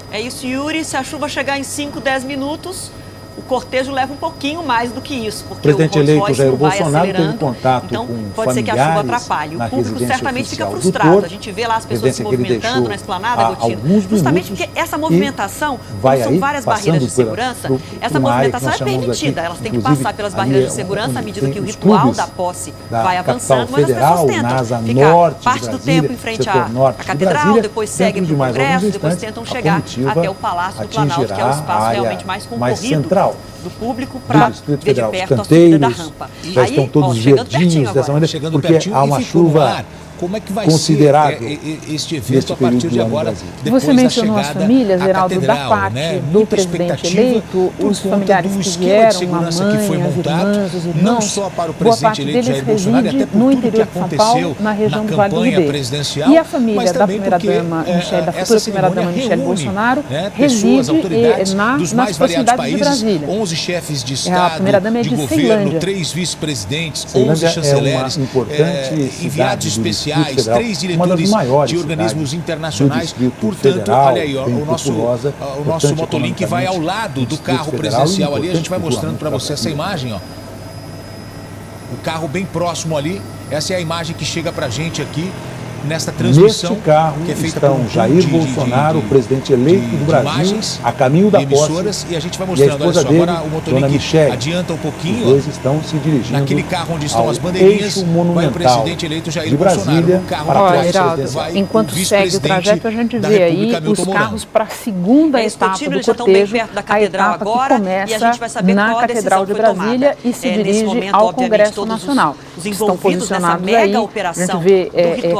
Speaker 1: É isso, Yuri. Se a chuva chegar em 5, 10 minutos, o cortejo leva um pouquinho mais do que isso, porque
Speaker 7: o presidente eleito Jair
Speaker 1: vai
Speaker 7: Bolsonaro
Speaker 1: acelerando,
Speaker 7: teve contato
Speaker 1: então
Speaker 7: com
Speaker 1: pode ser que a chuva atrapalhe. O público certamente fica frustrado. A gente vê lá as pessoas se movimentando na esplanada, Gotino, justamente porque essa movimentação, como são várias barreiras de segurança, essa movimentação é permitida. Elas têm que passar pelas barreiras de segurança à medida que o ritual da posse vai avançando, mas as pessoas tentam ficar parte do tempo em frente à Catedral, depois seguem para o Congresso, depois tentam chegar até o Palácio do Planalto, que é o espaço realmente mais concorrido do público para ver de perto a subida da rampa.
Speaker 7: Já estão todos verdinhos dessa maneira, porque há uma chuva
Speaker 10: como é que vai
Speaker 7: considerável
Speaker 10: ser este evento a partir de agora?
Speaker 6: Você mencionou as famílias, Geraldo, da parte do presidente eleito, os familiares que vieram, a mãe, as irmãs, os irmãos,
Speaker 10: não só para o
Speaker 6: boa parte
Speaker 10: presidente
Speaker 6: deles reside no interior de São Paulo, na região do Vale do Ribeiro. E a família da primeira-dama, da futura primeira-dama Michele Bolsonaro, reside nas proximidades de Brasília.
Speaker 10: 11 chefes de Estado,
Speaker 6: a primeira-dama é de
Speaker 10: governo, 3 vice-presidentes, 11 chanceleres, enviados especiais, 3 diretores de organismos internacionais. Portanto, olha aí, ó, o nosso motolink vai ao lado do carro presidencial ali. A gente vai mostrando para você essa imagem, ó. O carro bem próximo ali. Essa é a imagem que chega para a gente aqui nesta transmissão.
Speaker 7: Neste carro
Speaker 10: que é feita
Speaker 7: estão por Jair Bolsonaro, presidente eleito do Brasil, a caminho da posse,
Speaker 10: e a gente vai mostrando, olha só, agora o motorista adianta um pouquinho.
Speaker 7: Os dois estão se dirigindo
Speaker 10: naquele carro onde estão as bandeirinhas, vai o presidente eleito Jair Bolsonaro,
Speaker 7: o carro
Speaker 10: vai
Speaker 6: enquanto segue o trajeto, a gente vê aí os carros para a segunda etapa do cortejo, a etapa que começa na Catedral de Brasília e se dirige ao Congresso Nacional. Estão posicionados aí, a gente vê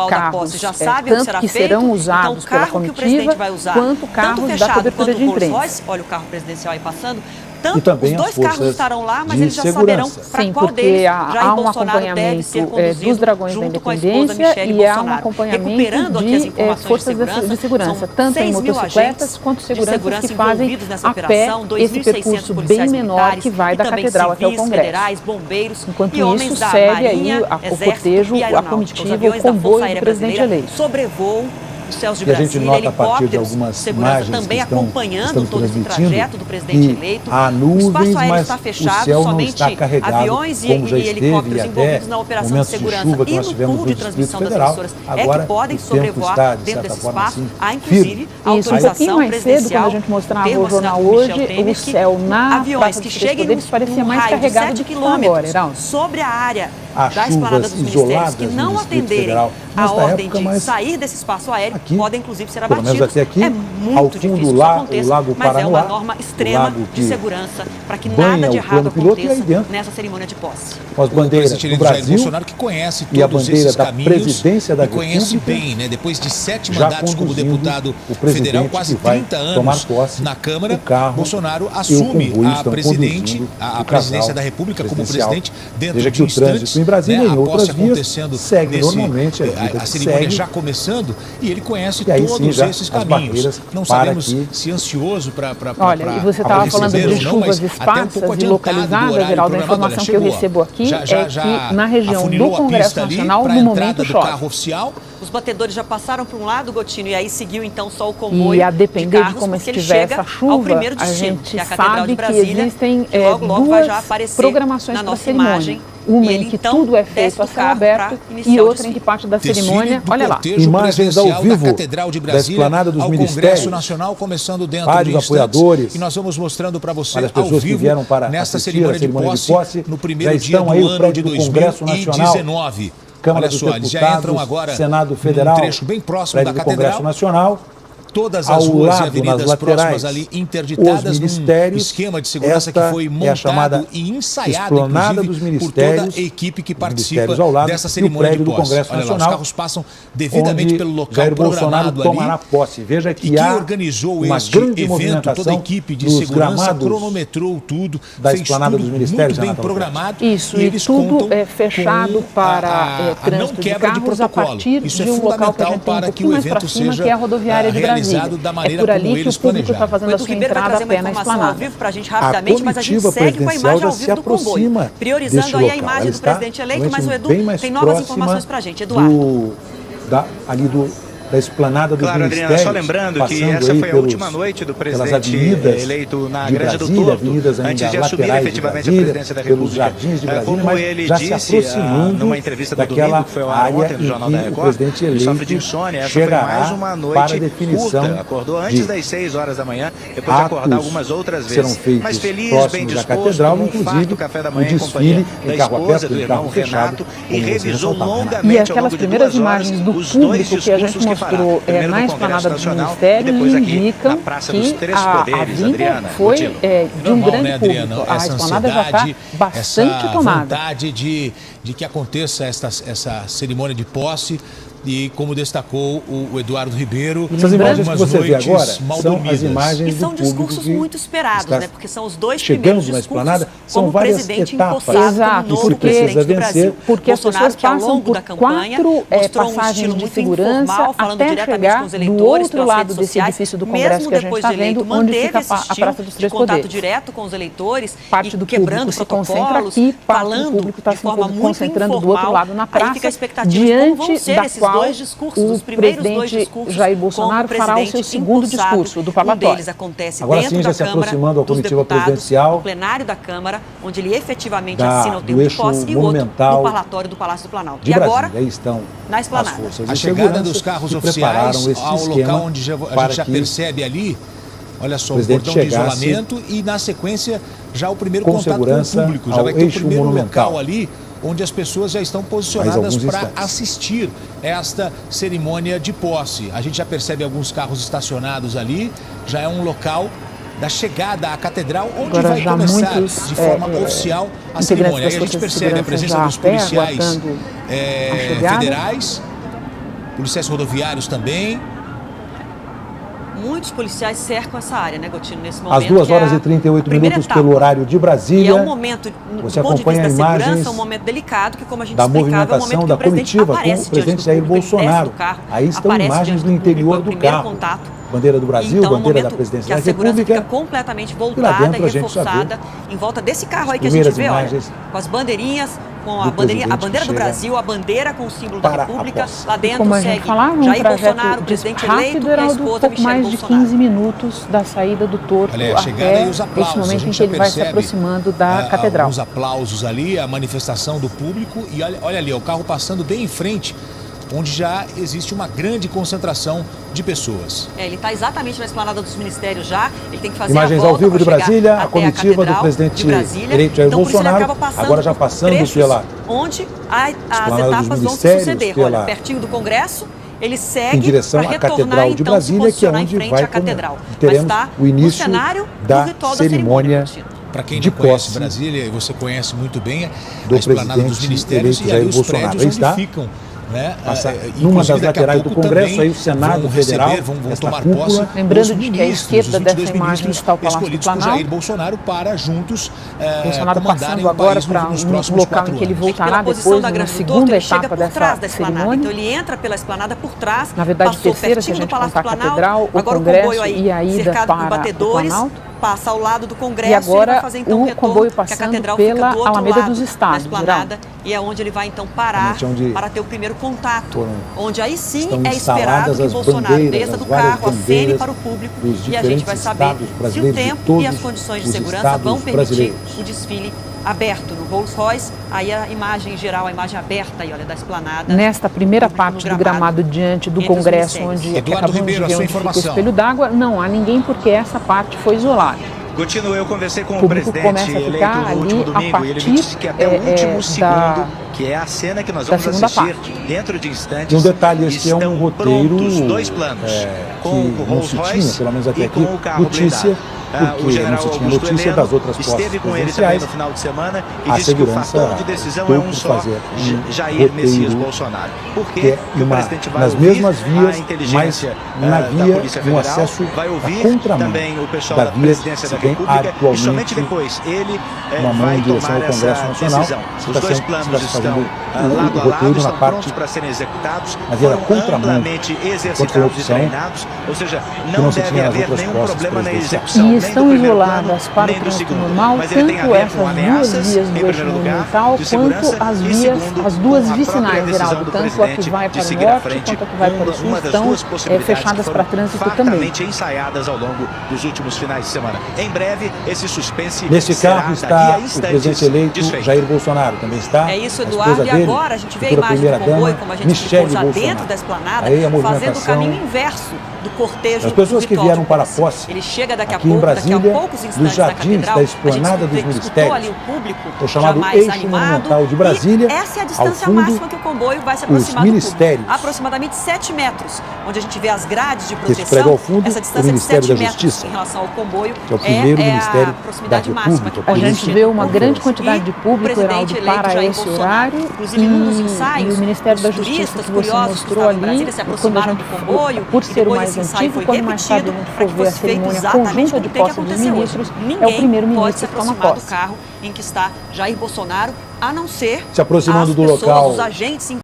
Speaker 6: carros
Speaker 1: já sabem o que será
Speaker 6: que
Speaker 1: feito,
Speaker 6: serão usados
Speaker 1: então, o carro
Speaker 6: pela
Speaker 1: que o presidente
Speaker 6: comitiva,
Speaker 1: vai usar,
Speaker 6: quanto carros da cobertura de imprensa.
Speaker 1: Olha o carro presidencial aí passando, Tanto
Speaker 7: e também
Speaker 1: os dois carros estarão lá, mas eles já
Speaker 7: segurança.
Speaker 1: saberão para qual deles Jair Bolsonaro deve ser conduzido
Speaker 6: dos dragões da independência e há um acompanhamento de forças de segurança, tanto em motocicletas quanto seguranças que fazem a pé esse percurso bem menor que vai da Catedral até o Congresso. Enquanto isso, segue aí o cortejo, a comitiva, o comboio do presidente eleito.
Speaker 1: Sobrevoam os céus de Brasília, helicópteros de segurança também acompanhando todo esse trajeto do presidente eleito.
Speaker 7: O
Speaker 1: espaço aéreo está fechado, somente aviões e helicópteros envolvidos na operação de segurança e no pool de transmissão das emissoras é que podem sobrevoar dentro desse espaço. Há, inclusive, autorização presidencial.
Speaker 6: Quando a gente mostrava o jornal hoje, o céu na Praça dos Três Poderes parecia mais carregado do que agora, Heraldo.
Speaker 1: Sobre a área da esplanada dos ministérios que não atenderem a ordem de sair desse espaço aéreo, podem inclusive ser abatidos.
Speaker 7: Aqui,
Speaker 1: é muito difícil que isso aconteça, mas é uma norma extrema de segurança para que nada de errado aconteça nessa cerimônia de posse.
Speaker 7: Com as bandeiras do Brasil,
Speaker 12: Bolsonaro, que conhece
Speaker 7: todos e a bandeira da presidência da República,
Speaker 12: conhece bem, né? Depois de 7 mandatos como deputado federal, quase 30 anos na Câmara, Bolsonaro assume a presidência da República como presidente dentro de instantes,
Speaker 7: em Brasília, em outras
Speaker 12: acontecendo
Speaker 7: segue normalmente
Speaker 12: a cerimônia já começando, e ele conhece todos esses caminhos. Não sabemos se ansioso para
Speaker 6: olha, e você estava falando de chuvas esparsas e localizadas, Geraldo, a informação que eu recebo aqui é que na região do Congresso Nacional, no momento chove.
Speaker 1: Os batedores já passaram para um lado, Gotino, e aí seguiu então só o comboio.
Speaker 6: E a depender de como estiver essa chuva, a gente sabe que existem duas programações para a cerimônia. Uma em que tudo é feito a céu aberto e outra em que parte da cerimônia, olha lá.
Speaker 7: Imagens ao vivo
Speaker 12: Catedral de Brasília,
Speaker 7: da esplanada dos ministérios,
Speaker 12: Congresso Nacional começando dentro
Speaker 7: vários apoiadores,
Speaker 12: e nós vamos mostrando para você
Speaker 7: ao vivo
Speaker 12: que vieram para nesta cerimônia de posse no primeiro dia do ano de 2019.
Speaker 7: Câmara dos Deputados, já entram agora Senado Federal,
Speaker 12: um trecho bem próximo da Catedral.
Speaker 7: Congresso Nacional.
Speaker 12: Todas as ruas e avenidas próximas ali interditadas num esquema de segurança que foi montado e ensaiado, inclusive, por toda a equipe que participa dessa cerimônia de posse. Olha lá, os carros passam devidamente pelo local programado ali.
Speaker 7: Veja que
Speaker 12: e quem organizou este evento, toda a equipe de segurança, cronometrou tudo, fez tudo muito bem programado.
Speaker 6: Isso, e tudo é fechado para trânsito de carros a partir de um local que a gente tem um pouquinho mais para cima, que é a rodoviária de Brasília.
Speaker 12: Da maneira
Speaker 6: é por ali
Speaker 12: como
Speaker 6: que
Speaker 12: eles
Speaker 6: o público está fazendo a sua entrada a pé na esplanada.
Speaker 1: Ao vivo para a gente rapidamente, mas a gente segue com a imagem ao vivo do comboio, priorizando aí a imagem do presidente eleito, mas o Edu tem novas informações para a gente. Eduardo.
Speaker 7: Da esplanada dos ministérios.
Speaker 3: Adriana, só lembrando que essa foi a última noite do presidente eleito na Granja do Torto, antes de assumir efetivamente a presidência da República. Como ele disse numa entrevista do domingo, que foi ao ar ontem no Jornal da Record, ele sofre de insônia. Essa foi mais uma noite curta. Acordou antes das 6 horas da manhã, depois de acordar algumas outras vezes. Mas feliz, bem disposto, com um farto café da manhã em companhia da esposa, do irmão Renato, e revisou longamente ao longo de 2 horas os dois discursos que
Speaker 6: na esplanada dos ministérios indicam que a vinda foi de um grande público. A esplanada já está bastante tomada.
Speaker 12: Essa vontade de que aconteça essa cerimônia de posse. E como destacou o Eduardo Ribeiro,
Speaker 7: essas imagens que você vê agora são as imagens
Speaker 1: e são discursos muito esperados, né? Porque são os dois primeiros discursos
Speaker 7: são
Speaker 1: como presidente empossado,
Speaker 6: exato,
Speaker 1: como novo presidente do Brasil.
Speaker 6: Porque as pessoas passam por 4 passagens de segurança até chegar do outro lado desse edifício do Congresso que a gente está vendo, onde fica a Praça dos Três Poderes.
Speaker 1: Contato direto com os eleitores,
Speaker 6: parte do público se concentra aqui, parte do público está se concentrando do outro lado na praça, diante da qual o presidente Jair Bolsonaro fará o seu segundo discurso do parlatório.
Speaker 1: Um deles acontece
Speaker 7: agora
Speaker 1: dentro
Speaker 7: sim, já
Speaker 1: da
Speaker 7: se
Speaker 1: Câmara
Speaker 7: aproximando a comitiva presidencial,
Speaker 1: no plenário da Câmara, onde ele efetivamente assina o termo de posse, e o outro no parlatório do Palácio do Planalto.
Speaker 7: E agora, aí estão
Speaker 1: na esplanada.
Speaker 12: A chegada dos carros oficiais ao local onde a gente já percebe ali, olha só, o cordão de isolamento e, na sequência, já o primeiro contato com o público. Já vai ter o primeiro local ali onde as pessoas já estão posicionadas para assistir esta cerimônia de posse. A gente já percebe alguns carros estacionados ali, já é um local da chegada à catedral, onde
Speaker 6: agora
Speaker 12: vai começar de forma oficial a cerimônia. Aí a gente percebe a presença dos policiais federais, policiais rodoviários também.
Speaker 1: Muitos policiais cercam essa área, né, Gotino, nesse momento.
Speaker 7: Às 2 horas e 38 minutos pelo horário de Brasília.
Speaker 1: E é um momento,
Speaker 7: você acompanha imagens
Speaker 1: é um momento delicado, que, como a gente
Speaker 7: da
Speaker 1: explicava,
Speaker 7: movimentação
Speaker 1: é um
Speaker 7: da comitiva com o presidente Jair Bolsonaro. Aí estão imagens do interior do carro. Bandeira do Brasil,
Speaker 1: então,
Speaker 7: bandeira da presidência da República.
Speaker 1: Fica completamente voltada e reforçada em volta desse carro aí que a gente vê, olha, com as bandeirinhas, com a bandeira do Brasil, a bandeira com o símbolo da República. Lá dentro
Speaker 6: como
Speaker 1: segue
Speaker 6: Jair
Speaker 1: Bolsonaro, o presidente eleito, e a esposa
Speaker 6: pouco mais de 15 minutos da saída do Torto até esse momento em que ele vai se aproximando da Catedral.
Speaker 12: Os aplausos ali, a manifestação do público e olha ali, o carro passando bem em frente, onde já existe uma grande concentração de pessoas.
Speaker 1: Ele está exatamente na esplanada dos ministérios já, ele tem que fazer
Speaker 7: imagens
Speaker 1: a volta
Speaker 7: ao vivo de Brasília, a comitiva do presidente eleito Jair Bolsonaro, agora já passando pela
Speaker 1: onde as etapas vão se suceder, olha, pertinho do Congresso, ele segue
Speaker 7: em direção à Catedral de Brasília, que é onde vai teremos o início da cerimônia
Speaker 12: para quem não conhece Brasília, e você conhece muito bem,
Speaker 7: do
Speaker 12: a esplanada dos ministérios e ali os prédios onde ficam. Né?
Speaker 7: Numa das laterais do Congresso, aí o Senado Federal
Speaker 12: vão tomar posse.
Speaker 6: Lembrando de que a esquerda dessa imagem está o Palácio do Planalto.
Speaker 12: Jair Bolsonaro para juntos
Speaker 6: Bolsonaro passando agora para um local em que ele voltará depois na segunda etapa dessa cerimônia.
Speaker 1: Então ele entra pela esplanada por trás,
Speaker 6: na verdade terceira, se a gente contar a Catedral, o Congresso e a ida para o Planalto.
Speaker 1: Passa ao lado do Congresso
Speaker 6: e agora
Speaker 1: vai fazer, então,
Speaker 6: o comboio passando pela Alameda dos Estados,
Speaker 1: e é onde ele vai então parar para ter o primeiro contato, onde aí sim é esperado que Bolsonaro desça do carro, acene para o público e a gente vai saber se o tempo e as condições de segurança vão permitir o desfile aberto no Rolls Royce, aí a imagem geral, a imagem aberta aí, olha, da esplanada.
Speaker 6: Nesta primeira parte do gramado diante do Congresso, onde acabamos de ver onde fica o espelho d'água, não há ninguém porque essa parte foi isolada.
Speaker 3: Gotino, eu conversei com o presidente eleito no último domingo e ele me disse que até o último segundo, que é a cena que nós vamos assistir dentro de instantes,
Speaker 7: e um detalhe, este é um roteiro
Speaker 3: os dois planos, com o Rolls Royce
Speaker 7: pelo menos até
Speaker 3: e com o carro
Speaker 7: notícia, porque
Speaker 3: o general
Speaker 7: não se tinha notícia das outras posses
Speaker 3: esteve com ele também no final de semana e
Speaker 7: a
Speaker 3: disse que o fator de decisão é um só, Jair Messias Bolsonaro. Porque o presidente vai
Speaker 7: nas mesmas vias, mas na via um acesso
Speaker 3: vai ouvir
Speaker 7: também
Speaker 3: o pessoal da presidência da República e somente depois ele vai tomar essa decisão. Os dois planos estão lado a lado, estão prontos para serem executados, foram amplamente exercitados e treinados, ou seja, não deve haver nenhum problema na execução.
Speaker 6: E estão isoladas para o trânsito normal, tanto essas duas vias do eixo monumental, quanto as duas vicinais, Geraldo, tanto a que vai para o norte quanto a que vai para o sul, estão fechadas para trânsito também.
Speaker 3: Ensaiadas ao longo dos últimos finais de semana. Em breve, esse suspense
Speaker 7: nesse carro está o presidente eleito Jair Bolsonaro, também está.
Speaker 1: É isso, Eduardo, e agora a gente vê a imagem do comboio, como a gente explicou já dentro da esplanada, fazendo o caminho inverso do cortejo.
Speaker 7: As pessoas que vieram para a posse,
Speaker 1: ele chega daqui a
Speaker 7: pouco,
Speaker 1: Brasília, daqui a poucos instantes
Speaker 7: da Catedral, da esplanada dos ministérios,
Speaker 1: ali o público
Speaker 7: o chamado eixo monumental de Brasília,
Speaker 1: e essa é a distância máxima que o comboio vai se aproximar do público, aproximadamente 7 metros, onde a gente vê as grades de proteção, essa distância de 7 metros em relação ao comboio,
Speaker 7: que é o primeiro ministério
Speaker 1: a proximidade máxima que o
Speaker 6: a gente vê uma grande quantidade de público, Geraldo, para esse horário, e o Ministério da Justiça que você mostrou ali, quando a gente for, por ser o mais antigo, quando mais tarde a gente for ver a cerimônia conjunta de posse dos ministros, é o primeiro-ministro que toma posse.
Speaker 1: Do carro em que está Jair Bolsonaro, a não ser
Speaker 7: se aproximando do
Speaker 1: pessoas,
Speaker 7: local,
Speaker 1: os agentes